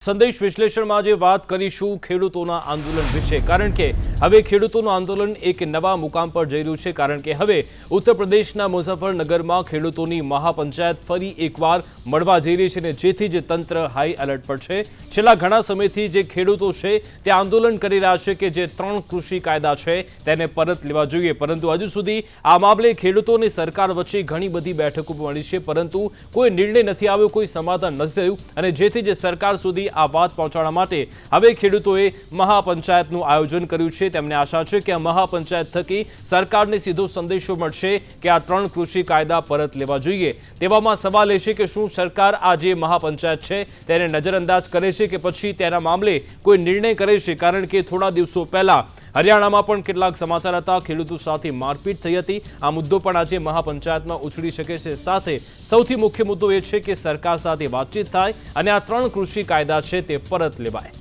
સંદેશ વિશ્લેષણમાં જે વાત કરીશું ખેડૂતોના આંદોલન વિશે, કારણ કે હવે ખેડૂતોનું આંદોલન એક નવા મુકામ પર જઈ રહ્યું છે। કારણ કે હવે ઉત્તર પ્રદેશના મુઝફ્ફરનગરમાં ખેડૂતોની મહાપંચાયત ફરી એકવાર મળવા જઈ રહી છે, અને જેથી જ તંત્ર હાઈ એલર્ટ પર છે। છેલ્લા ઘણા સમયથી જે ખેડૂતો છે તે આંદોલન કરી રહ્યા છે કે જે 3 કૃષિ કાયદા છે તેને પરત લેવા જોઈએ, પરંતુ હજુ સુધી આ મામલે ખેડૂતોની સરકાર વચ્ચે ઘણી બધી બેઠકો મળી છે, પરંતુ કોઈ નિર્ણય નથી આવ્યો, કોઈ સમાધાન નથી થયું, અને જેથી જ સરકાર સુધી આ વાત પહોંચાડવા માટે હવે ખેડૂતોએ મહાપંચાયતનું આયોજન કર્યું છે। તેમને આશા છે કે આ મહાપંચાયત થકી સરકારને સીધો સંદેશો મળશે કે આ 3 કૃષિ કાયદા પરત લેવા જોઈએ। તેવામાં સવાલ એ છે કે શું સરકાર આ જે મહાપંચાયત છે તેને નજરઅંદાજ કરે છે કે પછી તેના મામલે કોઈ નિર્ણય કરે છે, કારણ કે થોડા દિવસો પહેલા હરિયાણામાં પણ કેટલાક સમાચાર હતા, ખેડૂતો સાથે મારપીટ થઈ હતી। આ મુદ્દો પણ આજે મહાપંચાયતમાં ઉછળી શકે છે। સાથે સૌથી મુખ્ય મુદ્દો એ છે કે સરકાર સાથે વાતચીત થાય અને આ 3 કૃષિ કાયદા છે તે પરત લેવાય।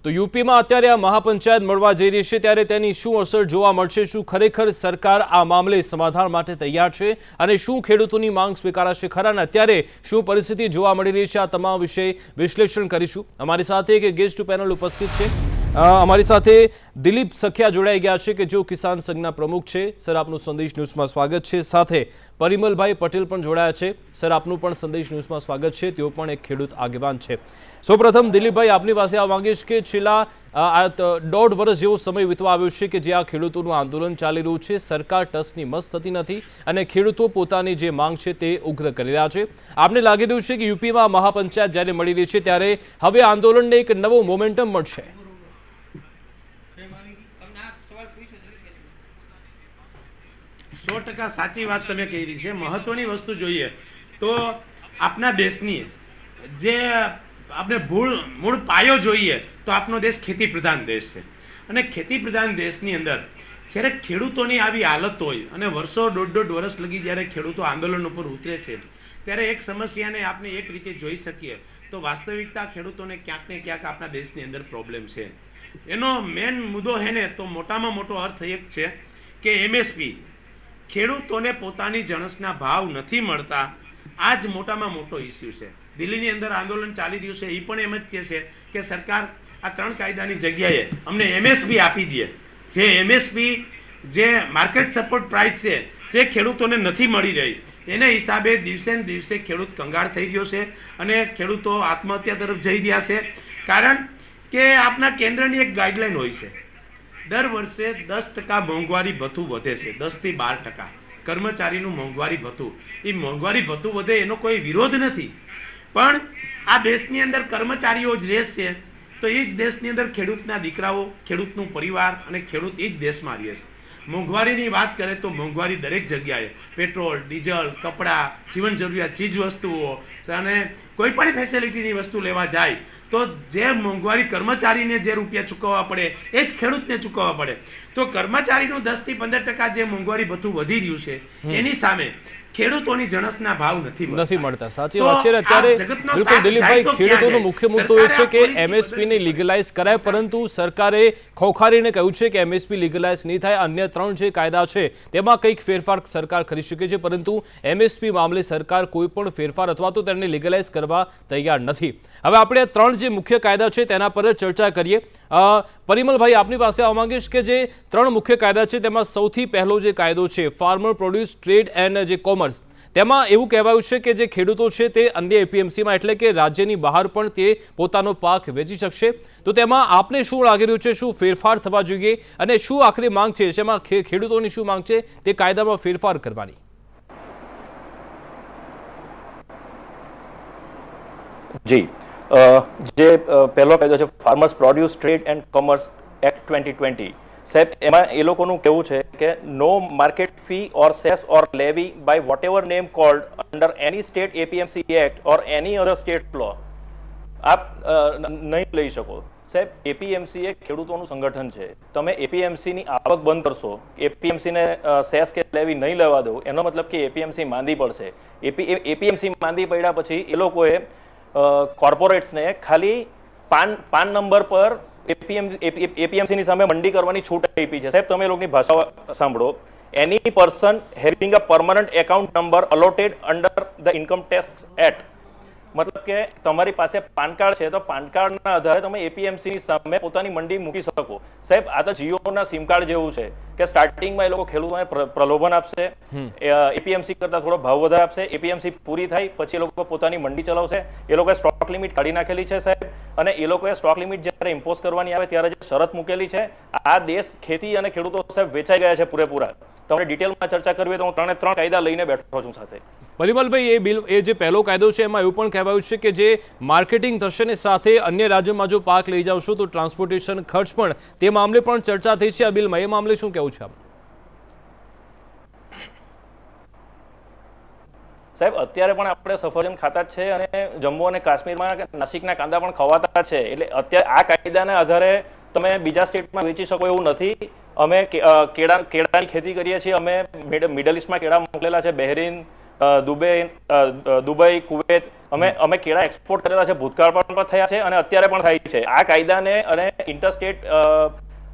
તો યુપીમાં અત્યારે આ મહાપંચાયત મળવા જઈ રહી છે, ત્યારે તેની શું અસર જોવા મળશે? શું ખરેખર સરકાર આ મામલે સમાધાન માટે તૈયાર છે, અને શું ખેડૂતોની માંગ સ્વીકારાશે ખરા? અને અત્યારે શું પરિસ્થિતિ જોવા મળી રહી છે, આ તમામ વિશે વિશ્લેષણ કરીશું। અમારી સાથે એક ગેસ્ટ પેનલ ઉપસ્થિત છે। અમારી સાથે દિલીપ સખિયા જોડાઈ ગયા છે કે જો કિસાન સંઘના પ્રમુખ છે। સર, આપનું સંદેશ ન્યૂઝમાં સ્વાગત છે। સાથે પરિમલભાઈ પટેલ પણ જોડાયા છે। સર, આપનું પણ સંદેશ ન્યૂઝમાં સ્વાગત છે। તેઓ પણ એક ખેડૂત આગેવાન છે। સૌપ્રથમ દિલીપભાઈ, આપની પાસે આવવા માંગીશ કે છેલ્લા 1.5 વર્ષ જેવો સમય વીતવા આવ્યો છે કે જે આ ખેડૂતોનું આંદોલન ચાલી રહ્યું છે, સરકાર ટસની મસ થતી નથી અને ખેડૂતો પોતાની જે માંગ છે તે ઉગ્ર કરી રહ્યા છે। આપને લાગી રહ્યું છે કે યુપીમાં મહાપંચાયત જ્યારે મળી રહી છે ત્યારે હવે આંદોલનને એક નવો મોમેન્ટમ મળશે? 100% સાચી વાત તમે કહી રહી છે। મહત્વની વસ્તુ જોઈએ તો આપણા દેશની જે આપણે મૂળ પાયો જોઈએ તો આપનો દેશ ખેતી પ્રધાન દેશ છે, અને ખેતી પ્રધાન દેશની અંદર જ્યારે ખેડૂતોની આવી હાલત હોય અને વર્ષો 1.5 વર્ષ લગી જ્યારે ખેડૂતો આંદોલન ઉપર ઉતરે છે, ત્યારે એક સમસ્યાને આપણે એક રીતે જોઈ શકીએ તો વાસ્તવિકતા ખેડૂતોને ક્યાંક ને ક્યાંક આપણા દેશની અંદર પ્રોબ્લેમ છે। એનો મેન મુદ્દો હે ને તો મોટામાં મોટો અર્થ એક છે કે એમએસપી, ખેડૂતોને પોતાની જણસના ભાવ નથી મળતા। આ જ મોટામાં મોટો ઇસ્યુ છે। દિલ્હીની અંદર આંદોલન ચાલી રહ્યું છે, એ પણ એમ જ કહે છે કે સરકાર આ 3 કાયદાની જગ્યાએ અમને એમએસપી આપી દે। જે એમએસપી જે માર્કેટ સપોર્ટ પ્રાઇસ છે જે ખેડૂતોને નથી મળી રહી, એને હિસાબે દિવસે ને દિવસે ખેડૂત કંગાળ થઈ રહ્યો છે અને ખેડૂતો આત્મહત્યા તરફ જઈ રહ્યા છે। કારણ કે આપણા કેન્દ્રની એક ગાઈડલાઈન હોય છે, દર વર્ષે 10% મોંઘવારી ભથ્થું વધે છે, 10 થી 12% કર્મચારીનું મોંઘવારી ભથ્થું। એ મોંઘવારી ભથ્થું વધે એનો કોઈ વિરોધ નથી, પણ આ દેશની અંદર કર્મચારીઓ જ રહેશે તો એ જ દેશની અંદર ખેડૂતના દીકરાઓ, ખેડૂતનું પરિવાર અને ખેડૂત એ જ દેશમાં રહે છે। મોંઘવારીની વાત કરે તો મોંઘવારી દરેક જગ્યાએ, પેટ્રોલ, ડીઝલ, કપડાં, જીવન જરૂરિયાત ચીજ વસ્તુઓ અને કોઈ પણ ફેસિલિટીની વસ્તુ લેવા જાય તો જે મોંઘવારી કર્મચારીને જે રૂપિયા ચૂકવવા પડે એ જ ખેડૂતને ચૂકવવા પડે। તો કર્મચારીનું 10 થી 15% જે મોંઘવારી ભથ્થું વધી રહ્યું છે એની સામે ખેડૂતોની જણસના ભાવ નથી મળતા। સાચી વાત છે। અત્યારે બિલકુલ દિલીપભાઈ, ખેડૂતોનો મુખ્ય મુદ્દો એ છે કે એમએસપી ને લીગલાઇઝ કરાય, પરંતુ સરકારે ખોખારીને કહ્યું છે કે એમએસપી લીગલાઇઝ નહીં થાય। અન્ય 3 જે કાયદા છે તેમાં કંઈક ફેરફાર સરકાર કરી શકે છે, પરંતુ એમએસપી મામલે સરકાર કોઈ પણ ફેરફાર અથવા તો તેને લીગલાઇઝ કરવા તૈયાર નથી। હવે આપણે 3 જે મુખ્ય કાયદા છે તેના પર ચર્ચા કરીએ। પરિમલભાઈ, આપની પાસે આવવા માંગીશ કે જે 3 મુખ્ય કાયદા છે તેમાં સૌથી પહેલો જે કાયદો છે ફાર્મર પ્રોડ્યુસ ટ્રેડ એન્ડ જે કોમર્સ, તેમાં એવું કહેવાયું છે કે જે ખેડૂતો છે તે અન્ય એપીએમસીમાં એટલે કે રાજ્યની બહાર પણ તે પોતાનો પાક વેચી શકશે। તો તેમાં આપને શું લાગી રહ્યું છે, શું ફેરફાર થવા જોઈએ અને શું આખરી માંગ છે, જેમાં ખેડૂતોની શું માંગ છે તે કાયદામાં ફેરફાર કરવાની? જી, જે પહેલો કાયદો છે farmers produce trade and commerce act 2020, સાહેબ એમાં એ લોકોનું કહેવું છે કે no market fee or cess or levy by whatever name called under any state APMC act or any other state law આપ નહીં લઈ શકો। સાહેબ, એપીએમસી એ ખેડૂતોનું સંગઠન છે, તમે એપીએમસીની આવક બંધ કરશો, એપીએમસીને સેસ કે લેવી નહીં લેવા દો, એનો મતલબ કે એપીએમસી માંદી પડશે। એપીએમસી માંદી પડ્યા પછી એ લોકોએ કોર્પોરેટ્સને ખાલી પાન નંબર પર એપીએમસી ની સામે મંડી કરવાની છૂટ આપી છે। સાહેબ, તમે લોકોની ભાષા સાંભળો any person having a permanent account number allotted under the Income Tax Act. મતલબ કે તમારી પાસે પાન કાર્ડ છે તો પાન કાર્ડના આધારે તમે એપીએમસી ની સામે પોતાની મંડી મૂકી શકો. સાહેબ આ તો જીઓના સિમ કાર્ડ જેવું છે કે સ્ટાર્ટિંગમાં એ લોકો ખેડૂતોને પ્રલોભન આપશે, એપીએમસી કરતા થોડો ભાવ વધારે આપશે, એપીએમસી પૂરી થાય પછી એ લોકો પોતાની મંડી ચલાવશે. એ લોકોએ સ્ટોક લિમિટ કાઢી નાખેલી છે સાહેબ, અને એ લોકોએ સ્ટોક લિમિટ જ્યારે ઇમ્પોઝ કરવાની આવે ત્યારે જે શરત મૂકેલી છે, આ દેશ ખેતી અને ખેડૂતો સાહેબ વેચાઈ ગયા છે પૂરેપૂરા. તમને ડિટેલમાં ચર્ચા કરવી હોય તો હું 3 કાયદા લઈને બેઠો છું સાથે. પરિમલભાઈ, એ જે પહેલો કાયદો છે એમાં એવું પણ કહેવાયું છે કે જે માર્કેટિંગ થશે ને સાથે અન્ય રાજ્યોમાં જો પાક લઈ જાવશો તો ટ્રાન્સપોર્ટેશન ખર્ચ પણ, તે મામલે પણ ચર્ચા થઈ છે આ બિલમાં. એ મામલે શું કહેવું છે આપ? સાહેબ અત્યારે પણ આપણે સફરજન ખાતા જ છે અને જમ્મુ અને કાશ્મીરમાં નાસિકના કાંદા પણ ખવાતા છે. એટલે અત્યારે આ કાયદાના આધારે તમે બીજા સ્ટેટમાં વેચી શકો એવું નથી. અમે કેળાની ખેતી કરીએ છીએ, અમે મિડલ ઇસ્ટમાં કેળા મોકલેલા છે, બહેરીન, દુબઈ, કુવેત, અમે કેળા એક્સપોર્ટ કરેલા છે, ભૂતકાળ પણ થયા છે અને અત્યારે પણ થાય છે. આ કાયદાને અને ઇન્ટરસ્ટેટ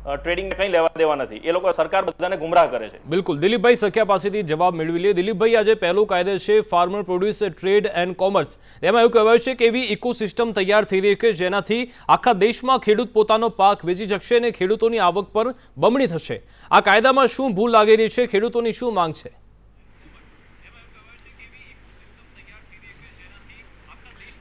ટ્રેડિંગને કંઈ લેવા દેવા નથી. એ લોકો સરકાર બધાને ગુમરાહ કરે છે. બિલકુલ. દિલીપભાઈ સખિયા પાસેથી જવાબ મેળવી લે. દિલીપભાઈ, આજે પહેલો કાયદો છે farmer produce trade and commerce. એમાં એવું કહેવાયું છે કે એવી ઇકોસિસ્ટમ તૈયાર થઈ રહી છે જેનાથી આખા દેશમાં ખેડૂત પોતાનો પાક વેચી શકશે અને ખેડૂતોની આવક પર બમણી થશે. આ કાયદામાં શું ભૂલ લાગી રહી છે? ખેડૂતોની શું માંગ છે?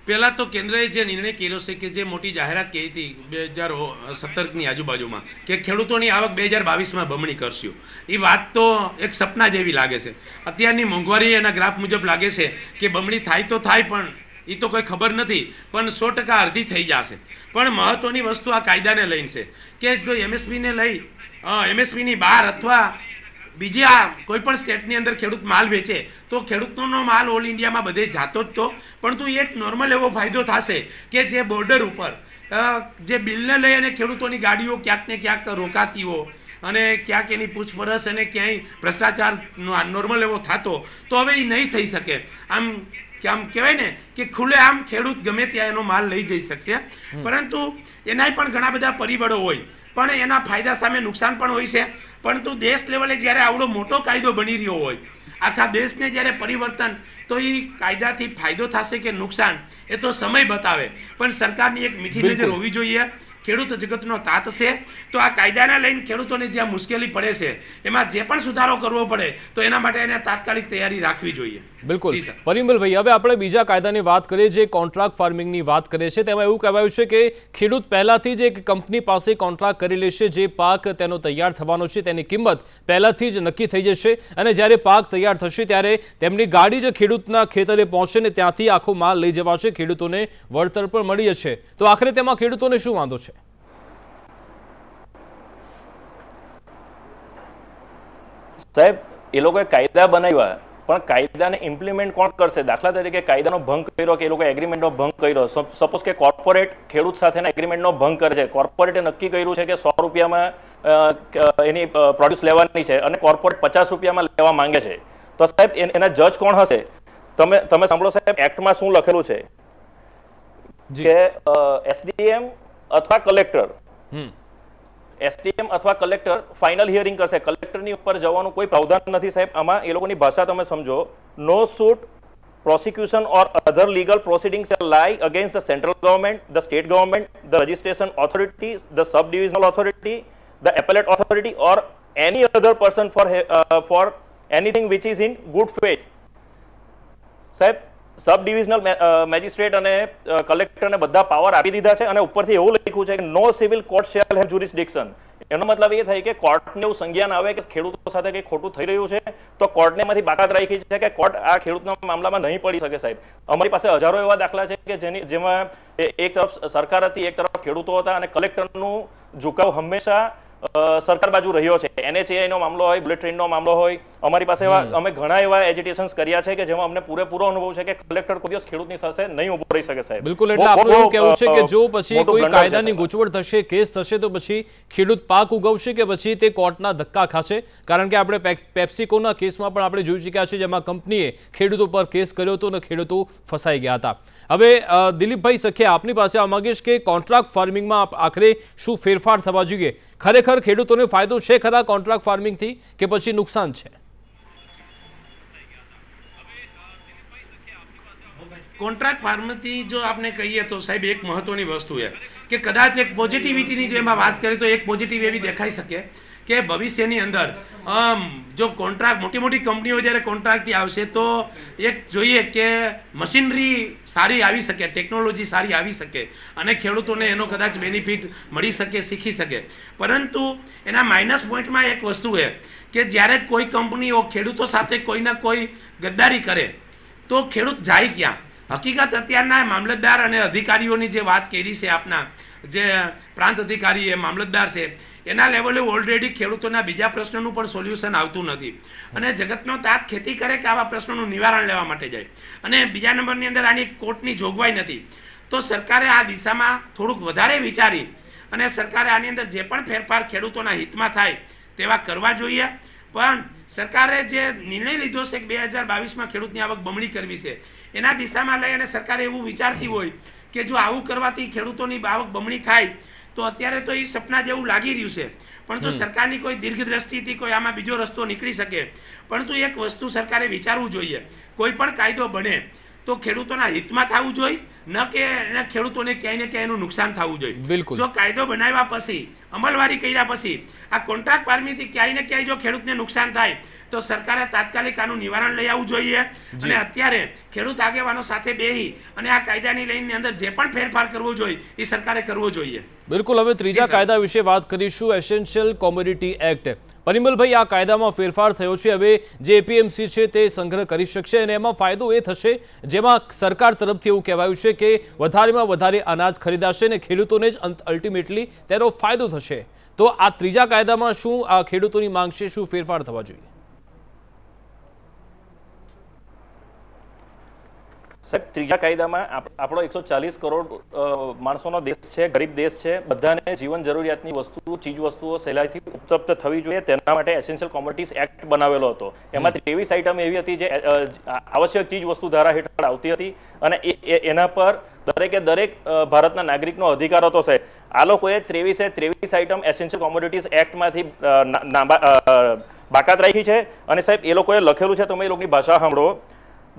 પહેલાં તો કેન્દ્રએ જે નિર્ણય કર્યો છે કે જે મોટી જાહેરાત કરી હતી 2017ની આજુબાજુમાં કે ખેડૂતોની આવક 2022માં બમણી કરશું, એ વાત તો એક સપના જેવી લાગે છે. અત્યારની મોંઘવારી એના ગ્રાફ મુજબ લાગે છે કે બમણી થાય તો થાય, પણ એ તો કોઈ ખબર નથી, પણ 100% અડધી થઈ જશે. પણ મહત્ત્વની વસ્તુ આ કાયદાને લઈને છે કે જો એમએસપીને લઈ એમએસપીની બહાર અથવા બીજી આ કોઈ પણ સ્ટેટની અંદર ખેડૂત માલ વેચે તો ખેડૂતોનો માલ ઓલ ઇન્ડિયામાં બધે જાતો જ તો, પરંતુ એક નોર્મલ એવો ફાયદો થશે કે જે બોર્ડર ઉપર જે બિલને લઈ અને ખેડૂતોની ગાડીઓ ક્યાંક ને ક્યાંક રોકાતી હો અને ક્યાંક એની પૂછપરછ અને ક્યાંય ભ્રષ્ટાચાર નોર્મલ એવો થતો, તો હવે એ નહીં થઈ શકે. આમ કહેવાય ને કે ખુલ્લે આમ ખેડૂત ગમે ત્યાં એનો માલ લઈ જઈ શકશે. પરંતુ એનાય પણ ઘણા બધા પરિબળો હોય, પણ એના ફાયદા સામે નુકસાન પણ હોય છે. પરંતુ દેશ લેવલે જ્યારે આવડો મોટો કાયદો બની રહ્યો હોય, આખા દેશને જ્યારે પરિવર્તન, તો એ કાયદાથી ફાયદો થશે કે નુકસાન એ તો સમય બતાવે. પણ સરકારની એક મીઠી નજર હોવી જોઈએ. ખેડૂત જગતનો તાત છે, તો આ કાયદાને લઈને ખેડૂતોને જ્યાં મુશ્કેલી પડે છે એમાં જે પણ સુધારો કરવો પડે તો એના માટે એને તાત્કાલિક તૈયારી રાખવી જોઈએ. બિલકુલ. પરિમલભાઈ, હવે આપણે બીજા કાયદાની વાત કરીએ જે કોન્ટ્રાક્ટ ફાર્મિંગની વાત કરે છે. તેમાં એવું કહેવાયું છે કે ખેડૂત પહેલાથી જ એક કંપની પાસે કોન્ટ્રાક્ટ કરી લેશે. જે પાક તેનો તૈયાર થવાનો છે તેની કિંમત પહેલાથી જ નક્કી થઈ જશે અને જ્યારે પાક તૈયાર થશે ત્યારે તેમની ગાડી જ ખેડૂતના ખેતરે પહોંચશે ને ત્યાંથી આખો માલ લઈ જવાશે, ખેડૂતોને વળતર પણ મળી જશે. તો આખરે તેમાં ખેડૂતોને શું વાંધો છે? સાહેબ એ લોકોએ કાયદા બનાવ્યા, પણ કાયદાને ઇમ્પ્લિમેન્ટ કોણ કરશે? દાખલા તરીકે કાયદાનો ભંગ કર્યો કે એ લોકો એગ્રીમેન્ટનો ભંગ કર્યો. સપોઝ કે કોર્પોરેટ ખેડૂત સાથેના એગ્રીમેન્ટનો ભંગ કરે છે. કોર્પોરેટે નક્કી કર્યું છે કે 100 રૂપિયામાં એની પ્રોડ્યુસ લેવાની છે અને કોર્પોરેટ 50 રૂપિયામાં લેવા માંગે છે. તો સાહેબ એના જજ કોણ હશે? તમે સાંભળો સાહેબ, એક્ટમાં શું લખેલું છે કે એસડીએમ અથવા કલેક્ટર, એસડીએમ અથવા કલેક્ટર ફાઇનલ હિયરિંગ કરશે. કલેક્ટરની ઉપર જવાનું કોઈ પ્રાવધાન નથી સાહેબ આમાં. એ લોકોની ભાષા તમે સમજો. નો suit, prosecution or other legal proceedings shall lie against the central government, the state government, the registration authority, the subdivisional authority, the appellate authority or any other person for anything which is in good faith. સાહેબ sub divisional magistrate અને કલેક્ટરને બધા power આપી દીધા છે અને ઉપરથી એવું લખ્યું છે કે no civil court shall have jurisdiction. એનો મતલબ એ થાય કે કોર્ટને એવું સંજ્ઞાન આવે કે ખેડૂતો સાથે કંઈ ખોટું થઈ રહ્યું છે તો કોર્ટને એમાંથી બાકાત રાખી છે કે કોર્ટ આ ખેડૂતના મામલામાં નહીં પડી શકે. સાહેબ અમારી પાસે હજારો એવા દાખલા છે કે જેમાં એક તરફ સરકાર હતી, એક તરફ ખેડૂતો હતા અને કલેક્ટરનું ઝુકાવ હંમેશા સરકાર બાજુ રહ્યો છે. NHAI નો મામલો હોય, બુલેટ ટ્રેનનો મામલો હોય અમારી પાસે એવા અમે ઘણા એવા એજિટેશન્સ કર્યા છે કે જેમાં અમને પૂરેપૂરો અનુભવ છે કે કલેક્ટર કોઈ દિવસ ખેડૂતની સાથે નહીં ઉભો રહી શકે સાહેબ. બિલકુલ, એટલે આપણું એવું કહેવું છે કે જો પછી કોઈ કાયદાની ગૂંચવણ થશે, કેસ થશે, તો પછી ખેડૂત પાક ઉગવશે કે પછી તે કોર્ટના ધક્કા ખાશે? કારણ કે આપણે પેપ્સિકોના કેસમાં પણ આપણે જોઈ શક્યા છે, જેમાં કંપનીએ ખેડૂતો પર કેસ કર્યો હતો અને ખેડૂતો ફસાઈ ગયા હતા. હવે દિલીપભાઈ સખિયા, આપની પાસે આ માંગીશ કે કોન્ટ્રાક્ટ ફાર્મિંગમાં આખરે શું ફેરફાર થવા જોઈએ? ખરેખર ખેડૂતોને ફાયદો છે ખરા કોન્ટ્રાક્ટ ફાર્મિંગથી કે પછી નુકસાન છે? કોન્ટ્રાક્ટ ફાર્મથી જો આપણે કહીએ તો સાહેબ એક મહત્વની વસ્તુ છે કે કદાચ એક પોઝિટિવિટીની જો એમાં વાત કરીએ તો એક પોઝિટિવ એવી દેખાઈ શકે કે ભવિષ્યની અંદર જો કોન્ટ્રાક્ટ મોટી મોટી કંપનીઓ જ્યારે કોન્ટ્રાક્ટથી આવશે તો એક જોઈએ કે મશીનરી સારી આવી શકે, ટેકનોલોજી સારી આવી શકે અને ખેડૂતોને એનો કદાચ બેનિફિટ મળી શકે, શીખી શકે. પરંતુ એના માઇનસ પોઈન્ટમાં એક વસ્તુ છે કે જ્યારે કોઈ કંપનીઓ ખેડૂતો સાથે કોઈના કોઈ ગદ્દારી કરે તો ખેડૂત જાય ક્યાં? હકીકત અત્યારના મામલતદાર અને અધિકારીઓની જે વાત કરી છે, આપના જે પ્રાંત અધિકારી એ મામલતદાર છે એના લેવલે ઓલરેડી ખેડૂતોના બીજા પ્રશ્નોનું પણ સોલ્યુશન આવતું નથી અને જગતનો તાત ખેતી કરે કે આવા પ્રશ્નોનું નિવારણ લેવા માટે જાય. અને બીજા નંબરની અંદર આની કોર્ટની જોગવાઈ નથી. તો સરકારે આ દિશામાં થોડુંક વધારે વિચારી અને સરકારે આની અંદર જે પણ ફેરફાર ખેડૂતોના હિતમાં થાય તેવા કરવા જોઈએ. પણ સરકારે જે નિર્ણય લીધો છે કે 2022માં ખેડૂતની આવક બમણી કરવી છે, એના દિશામાં લઈ અને સરકારે એવું વિચારતી હોય કે જો આવું કરવાથી ખેડૂતોની આવક બમણી થાય તો અત્યારે તો એ સપના જેવું લાગી રહ્યું છે, પરંતુ સરકારની કોઈ દીર્ઘદ્રષ્ટિથી કોઈ આમાં બીજો રસ્તો નીકળી શકે. પરંતુ એક વસ્તુ સરકારે વિચારવું જોઈએ, કોઈ પણ કાયદો બને તો ખેડૂતોના હિતમાં થવું જોઈએ, ન કે ખેડૂતોને ક્યાંય ને ક્યાંય એનું નુકસાન થવું જોઈએ. બિલકુલ. જો કાયદો બનાવ્યા પછી, અમલવારી કર્યા પછી આ કોન્ટ્રાક્ટ ફાર્મિંગથી ક્યાંય ને ક્યાંય જો ખેડૂતને નુકસાન થાય તો સરકારે તાત્કાલિક આનું નિવારણ લઈ આવવું જોઈએ. અને અત્યારે ખેડૂત આગેવાનો સાથે બેસી અને આ કાયદાની લઈને અંદર જે પણ ફેરફાર કરવો જોઈએ એ સરકારે કરવો જોઈએ. બિલકુલ. હવે ત્રીજા કાયદા વિશે વાત કરીશું, એસેન્શિયલ કોમોડિટી એક્ટ. પરિમલભાઈ, આ કાયદામાં ફેરફાર થયો છે. હવે જે એપીએમસી છે તે સંગ્રહ કરી શકશે અને એમાં ફાયદો એ થશે, જેમાં સરકાર તરફથી એવું કહેવાયું છે કે વધારેમાં વધારે અનાજ ખરીદાશે અને ખેડૂતોને જ અલ્ટિમેટલી તેનો ફાયદો થશે. તો આ ત્રીજા કાયદામાં શું આ ખેડૂતોની માંગ છે, શું ફેરફાર થવા જોઈએ? સાહેબ, ત્રીજા કાયદામાં આપણો 140 કરોડ માણસોનો દેશ છે, ગરીબ દેશ છે. બધાને જીવન જરૂરિયાતની વસ્તુ, ચીજ વસ્તુઓ સહેલાઈથી ઉપલબ્ધ થવી જોઈએ, તેના માટે એસેન્શિયલ કોમોડિટીઝ એક્ટ બનાવેલો હતો. એમાં 23 આઇટમ એવી હતી જે આવશ્યક ચીજ વસ્તુ ધારા હેઠળ આવતી હતી અને એના પર દરેકે દરેક ભારતના નાગરિકનો અધિકાર હતો. સાહેબ, આ લોકોએ 23 આઇટમ એસેન્શિયલ કોમોડિટીઝ એક્ટમાંથી બાકાત રાખી છે અને સાહેબ એ લોકોએ લખેલું છે, તમે એ લોકોની ભાષા સાંભળો.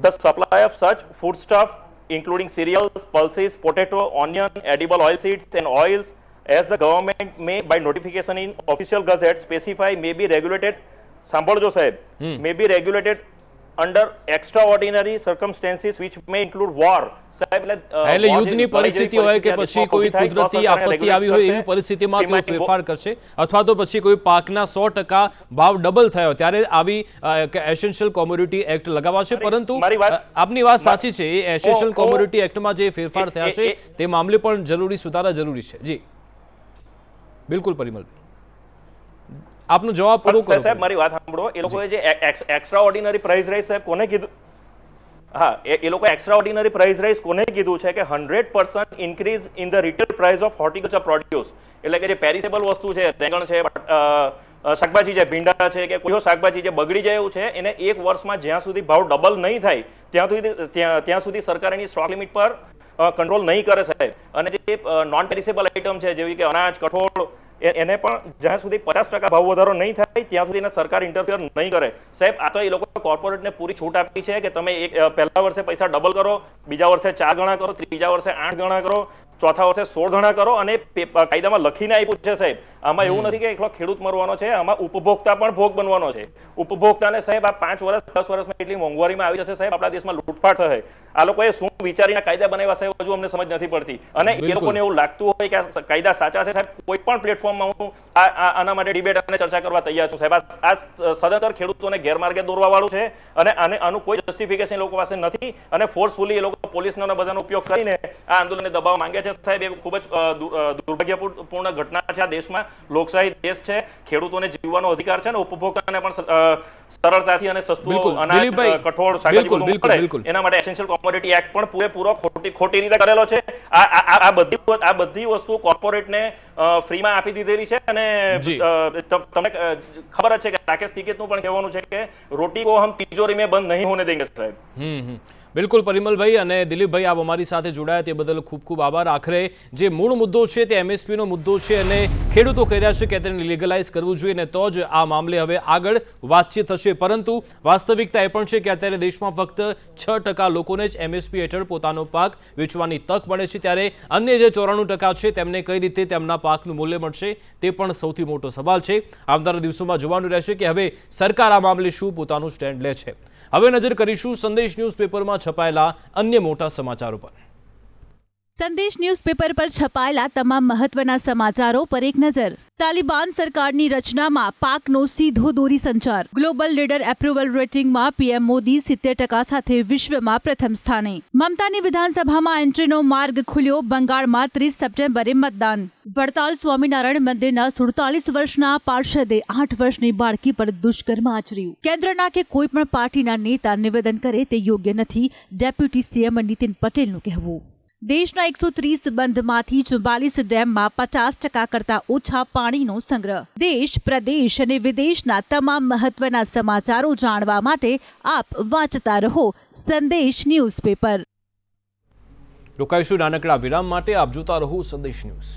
The supply of such foodstuff, including cereals, pulses, potato, onion, edible oilseeds and oils, as the government may, by notification in official gazette, specify may be regulated. સાંભળજો સાહેબ, may be regulated under extraordinary circumstances which may include war. સાહેબ, એટલે યુદ્ધની પરિસ્થિતિ હોય કે પછી કોઈ કુદરતી આપત્તિ આવી હોય એવી પરિસ્થિતિમાં તેઓ ફેરફાર કરશે, અથવા તો પછી કોઈ પાકના 100% ભાવ ડબલ થયો ત્યારે આવી એસેન્શિયલ કોમોડિટી એક્ટ લગાવાશે. પરંતુ આપની વાત સાચી છે, એ એસેન્શિયલ કોમોડિટી એક્ટમાં જે ફેરફાર થયા છે તે મામલે પણ જરૂરી સુધારા જરૂરી છે. જી બિલકુલ પરિમલ, આપનો જવાબ પૂરો કરો. સાહેબ, મારી વાત સાંભળો. એ લોકોએ જે એક્સ્ટ્રા ઓર્ડિનરી પ્રાઇસ રાઇઝ સાહેબ કોને કીધું? હા, એ લોકો એક્સ્ટ્રા ઓર્ડિનરી પ્રાઇસ રાઇઝ કોને કીધું છે કે 100% increase in the retail price of horticulture produce. એટલે કે જે પેરિસેબલ વસ્તુ છે, રેંગણ છે, શાકભાજી છે, ભીંડા છે કે કોઈ શાકભાજી જે બગડી જાય એવું છે, એને એક વર્ષમાં જ્યાં સુધી ભાવ ડબલ નહીં થાય ત્યાં સુધી સરકાર એની સ્ટોક લિમિટ પર કંટ્રોલ નહીં કરે સાહેબ. અને જે નોન પેરિસેબલ આઇટમ છે જેવી કે અનાજ, કઠોળ, એને પણ જ્યાં સુધી 50% ભાવ વધારો નહીં થાય ત્યાં સુધી સરકાર ઇન્ટરફિયર નહીં કરે. સાહેબ, આ તો એ લોકો કોર્પોરેટને પૂરી છૂટ આપી છે કે તમે પહેલા વર્ષે પૈસા ડબલ કરો, બીજા વર્ષે 4 ગણા કરો, ત્રીજા વર્ષે 8 ગણા કરો, ચોથા વર્ષે 16 ગણા કરો. અને કાયદામાં લખીને આપ્યું છે સાહેબ. આમાં એવું નથી કે એકલો ખેડૂત મરવાનો છે, આમાં ઉપભોક્તા પણ ભોગ બનવાનો છે. ઉપભોક્તાને સાહેબ આ 5 વર્ષ 10 વર્ષમાં એટલી મોંઘવારીમાં આવી જશે સાહેબ, આપણા દેશમાં લૂંટફાટ થશે. આ લોકોએ શું વિચારીને કાયદા બનાવ્યા સાહેબ, હજુ અમને સમજ નથી પડતી. અને એ લોકોને એવું લાગતું હોય કે આ કાયદા સાચા છે સાહેબ, કોઈ પણ પ્લેટફોર્મમાં હું આના માટે ડિબેટ અને ચર્ચા કરવા તૈયાર છું સાહેબ. આ સદંતર ખેડૂતોને ગેરમાર્ગે દોરવા વાળું છે અને આનું કોઈ જસ્ટિફિકેશન લોકો પાસે નથી. અને ફોર્સફુલી એ લોકો પોલીસનો બધાનો ઉપયોગ કરીને આ આંદોલનને દબાવવા માંગે છે સાહેબ. એ ખૂબ જ દુર્ભાગ્યપૂર્ણ ઘટના છે આ દેશમાં. લોકશાહી દેશ છે, ખેડૂતોને જીવવાનો અધિકાર છે અને ઉપભોક્તાને પણ સરળતાથી અને સસ્તું બિલકુલ. અનાજ, દિલીપભાઈ, કઠોળ, શાકભાજી બિલકુલ, બધું બિલકુલ, મળે. બિલકુલ. એના માટે એસેન્શિયલ કોમોડિટી એક્ટ પણ પૂરેપૂરો ખોટી રીતે કરેલો છે. આ બધી વસ્તુ કોર્પોરેટને ફ્રીમાં આપી દીધેલી છે. અને જી. તમને ખબર જ છે કે રાકેશ ટિકિતનું પણ કહેવાનું છે કે રોટી કો હમ તિજોરી મેં બંધ નહીં હોને દેંગે સાહેબ. બિલકુલ પરિમલભાઈ અને દિલીપભાઈ, આપ અમારી સાથે જોડાયા તે બદલ ખૂબ ખૂબ આભાર. આખરે જે મૂળ મુદ્દો છે તે MSPનો મુદ્દો છે અને ખેડૂતો કહી રહ્યા છે કે તેને લીગલાઇઝ કરવું જોઈએ ને તો જ આ મામલે હવે આગળ વાતચીત થશે. પરંતુ વાસ્તવિકતા એ પણ છે કે અત્યારે દેશમાં ફક્ત 6% લોકોને જ MSP હેઠળ પોતાનો પાક વેચવાની તક મળે છે, ત્યારે અન્ય જે 94% છે તેમને કઈ રીતે તેમના પાકનું મૂલ્ય મળશે તે પણ સૌથી મોટો સવાલ છે. આવનારા દિવસોમાં જોવાનું રહેશે કે હવે સરકાર આ મામલે શું પોતાનું સ્ટેન્ડ લે છે. હવે નજર કરીશું સંદેશ ન્યૂઝપેપરમાં છપાયેલા અન્ય મોટા સમાચારો પર. સંદેશ ન્યૂઝપેપર પર છપાયેલા તમામ મહત્વના સમાચારો પર એક નજર. તાલિબાન સરકારની રચનામાં પાકનો સીધો દોરી સંચાર. ગ્લોબલ લીડર એપ્રુવલ રેટિંગમાં પીએમ મોદી 70% સાથે વિશ્વમાં પ્રથમ સ્થાને. મમતાની વિધાનસભામાં એન્ટ્રીનો માર્ગ ખુલ્યો. બંગાળમાં 30 સપ્ટેમ્બરે મતદાન. વડતાલ સ્વામિનારાયણ મંદિરના 47 વર્ષના પાર્ષદે 8 વર્ષની બાળકી પર દુષ્કર્મ આચર્યું. કેન્દ્રના કે કોઈ પણ પાર્ટીના નેતા નિવેદન કરે તે યોગ્ય નથી, ડેપ્યુટી સીએમ નીતિન પટેલનું કહેવું. દેશના 130 બંધમાંથી 44 ડેમમાં 50% કરતા ઓછા પાણીનો સંગ્રહ. દેશ, પ્રદેશ અને વિદેશના તમામ મહત્વના સમાચારો જાણવા માટે આપ વાંચતા રહો સંદેશ ન્યૂઝપેપર. રોકાઈશું નાનકડા વિરામ માટે. આપ જોતા રહો સંદેશ ન્યૂઝ.